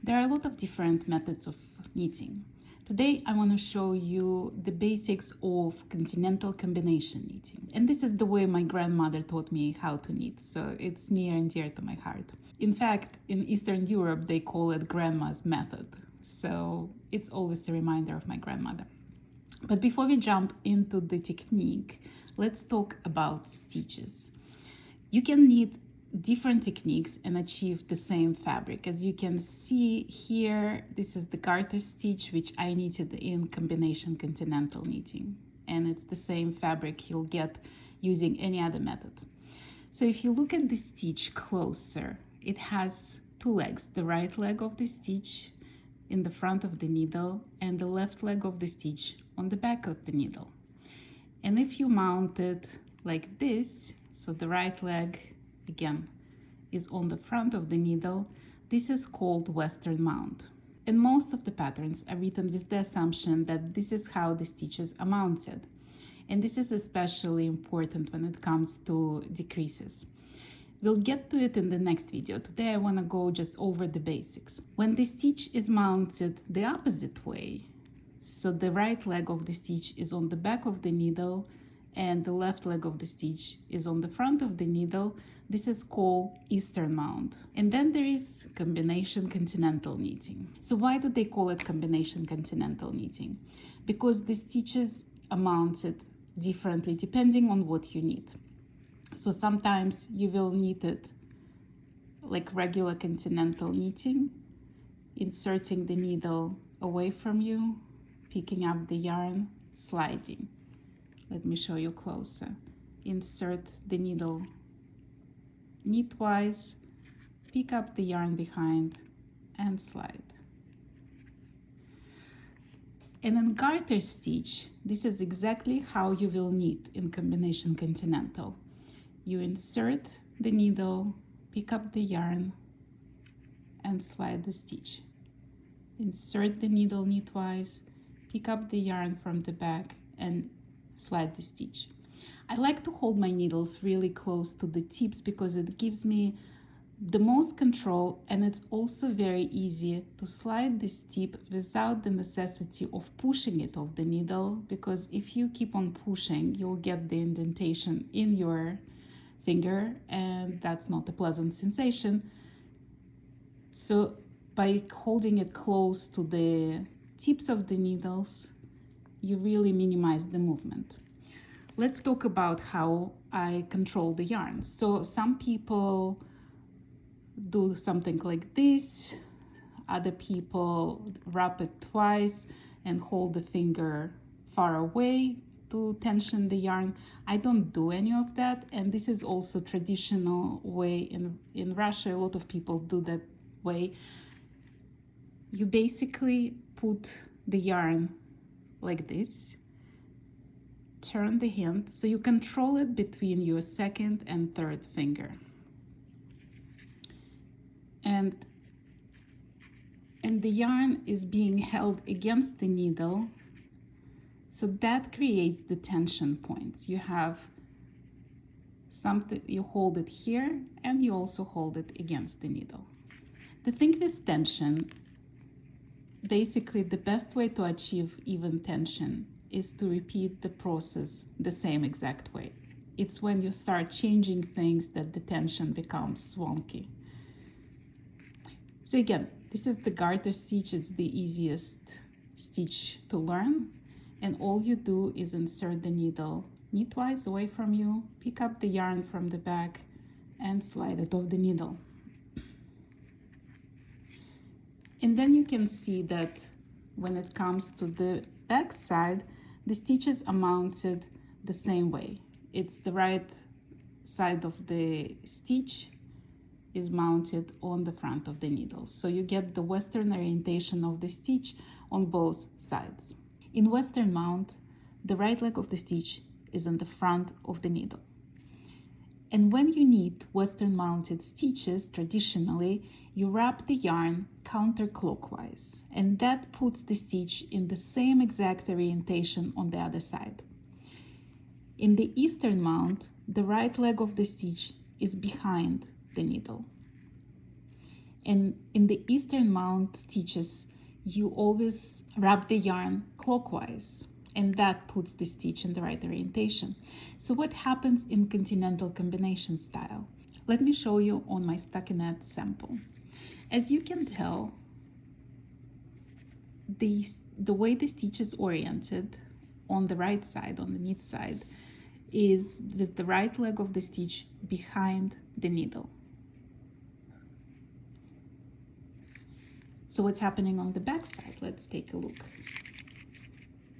There are a lot of different methods of knitting. Today I want to show you the basics of continental combination knitting. And this is the way my grandmother taught me how to knit, so it's near and dear to my heart. In fact, in Eastern Europe they call it grandma's method, so it's always a reminder of my grandmother. But before we jump into the technique, let's talk about stitches. You can knit different techniques and achieve the same fabric. As you can see here, this is the garter stitch, which I knitted in combination continental knitting. And it's the same fabric you'll get using any other method. So if you look at the stitch closer, it has two legs, the right leg of the stitch in the front of the needle and the left leg of the stitch on the back of the needle. And if you mount it like this, so the right leg again is on the front of the needle, this is called Western mount. And most of the patterns are written with the assumption that this is how the stitches are mounted. And this is especially important when it comes to decreases. We'll get to it in the next video. Today I want to go just over the basics. When the stitch is mounted the opposite way, so the right leg of the stitch is on the back of the needle and the left leg of the stitch is on the front of the needle, this is called Eastern mount. And then there is combination continental knitting. So why do they call it combination continental knitting? Because the stitches are mounted differently depending on what you knit. So sometimes you will knit it like regular continental knitting, inserting the needle away from you, picking up the yarn, sliding. Let me show you closer. Insert the needle knitwise, pick up the yarn behind and slide. And in garter stitch, this is exactly how you will knit in combination continental. You insert the needle, pick up the yarn and slide the stitch. Insert the needle knitwise, pick up the yarn from the back and slide the stitch. I like to hold my needles really close to the tips because it gives me the most control, and it's also very easy to slide this tip without the necessity of pushing it off the needle, because if you keep on pushing you'll get the indentation in your finger and that's not a pleasant sensation. So by holding it close to the tips of the needles, you really minimize the movement. Let's talk about how I control the yarn. So some people do something like this, other people wrap it twice and hold the finger far away to tension the yarn. I don't do any of that, and this is also traditional way in Russia. A lot of people do that way. You basically put the yarn like this, turn the hand, so you control it between your second and third finger. And the yarn is being held against the needle, so that creates the tension points. You have something, you hold it here and you also hold it against the needle. The thing with tension, basically the best way to achieve even tension is to repeat the process the same exact way. It's when you start changing things that the tension becomes wonky. So again, this is the garter stitch. It's the easiest stitch to learn. And all you do is insert the needle knitwise away from you, pick up the yarn from the back and slide it off the needle. And then you can see that when it comes to the back side, the stitches are mounted the same way. It's the right side of the stitch is mounted on the front of the needle. So you get the Western orientation of the stitch on both sides. In Western mount, the right leg of the stitch is on the front of the needle. And when you knit Western mounted stitches, traditionally, you wrap the yarn counterclockwise, and that puts the stitch in the same exact orientation on the other side. In the Eastern mount, the right leg of the stitch is behind the needle. And in the eastern mount stitches, you always wrap the yarn clockwise, and that puts the stitch in the right orientation. So what happens in continental combination style? Let me show you on my stockinette sample. As you can tell, the way the stitch is oriented on the right side, on the knit side, is with the right leg of the stitch behind the needle. So what's happening on the back side? Let's take a look.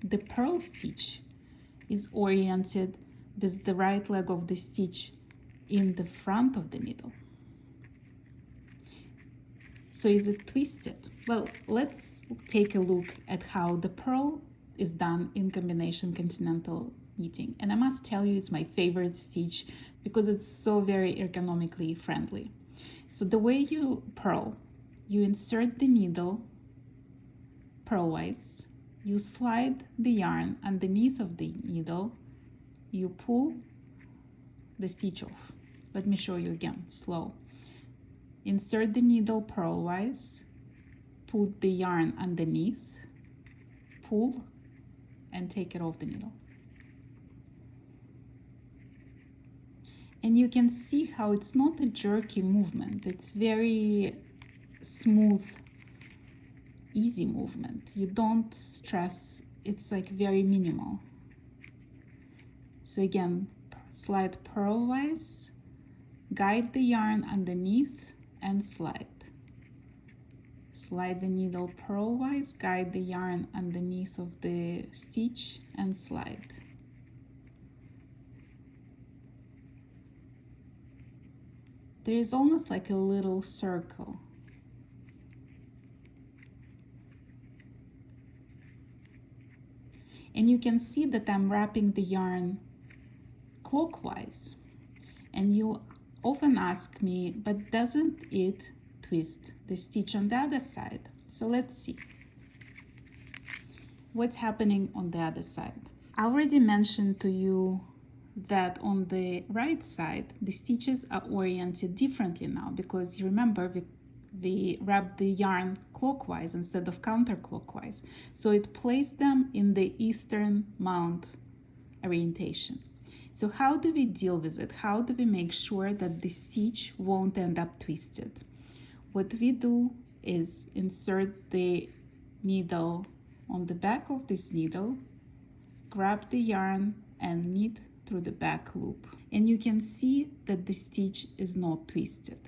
The purl stitch is oriented with the right leg of the stitch in the front of the needle. So is it twisted? Well, let's take a look at how the purl is done in combination continental knitting. And I must tell you, it's my favorite stitch because it's so very ergonomically friendly. So the way you purl, you insert the needle purlwise, you slide the yarn underneath of the needle, you pull the stitch off. Let me show you again, slow. Insert the needle purlwise, put the yarn underneath, pull, and take it off the needle. And you can see how it's not a jerky movement. It's very smooth, easy movement. You don't stress. It's like very minimal. So again, slide purlwise, guide the yarn underneath, and slide. Slide the needle purlwise, guide the yarn underneath of the stitch, and slide. There is almost like a little circle. And you can see that I'm wrapping the yarn clockwise. And you often ask me, but doesn't it twist the stitch on the other side? So let's see what's happening on the other side. I already mentioned to you that on the right side, the stitches are oriented differently now, because you remember we wrap the yarn clockwise instead of counterclockwise. So it placed them in the eastern mount orientation. So how do we deal with it? How do we make sure that the stitch won't end up twisted? What we do is insert the needle on the back of this needle, grab the yarn and knit through the back loop. And you can see that the stitch is not twisted.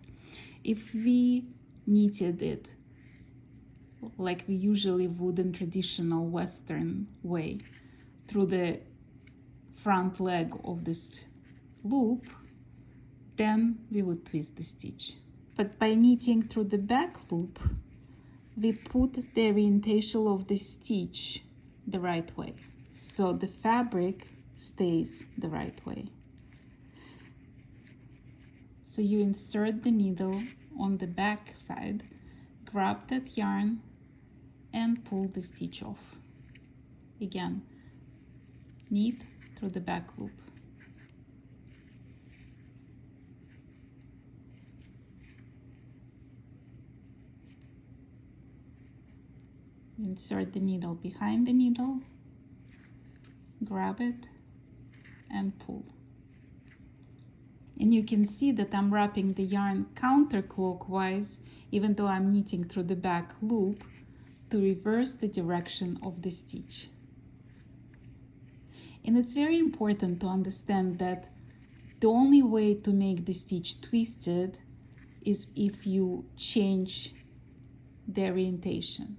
If we knitted it like we usually would in traditional Western way, through the front leg of this loop, then we would twist the stitch. But by knitting through the back loop, we put the orientation of the stitch the right way, so the fabric stays the right way. So you insert the needle on the back side, grab that yarn and pull the stitch off. Again, knit through the back loop. Insert the needle behind the needle, grab it and pull. And you can see that I'm wrapping the yarn counterclockwise, even though I'm knitting through the back loop, to reverse the direction of the stitch. And it's very important to understand that the only way to make the stitch twisted is if you change the orientation,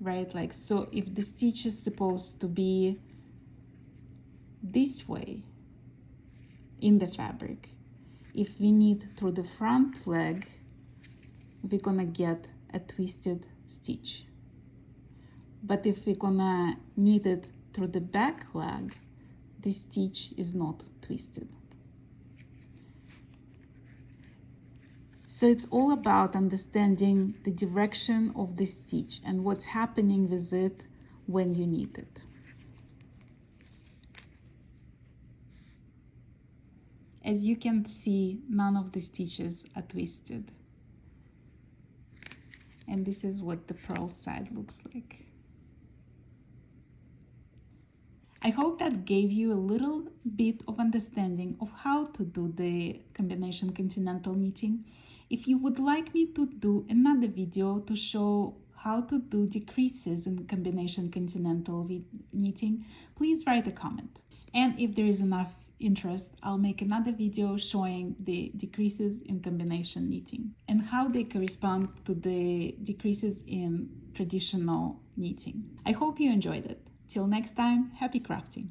right? Like, so if the stitch is supposed to be this way in the fabric, if we knit through the front leg, we're gonna get a twisted stitch. But if we're gonna knit it through the back leg, the stitch is not twisted. So it's all about understanding the direction of the stitch and what's happening with it when you knit it. As you can see, none of the stitches are twisted. And this is what the purl side looks like. I hope that gave you a little bit of understanding of how to do the combination continental knitting. If you would like me to do another video to show how to do decreases in combination continental knitting, please write a comment. And if there is enough interest, I'll make another video showing the decreases in combination knitting and how they correspond to the decreases in traditional knitting. I hope you enjoyed it. Till next time, happy crafting!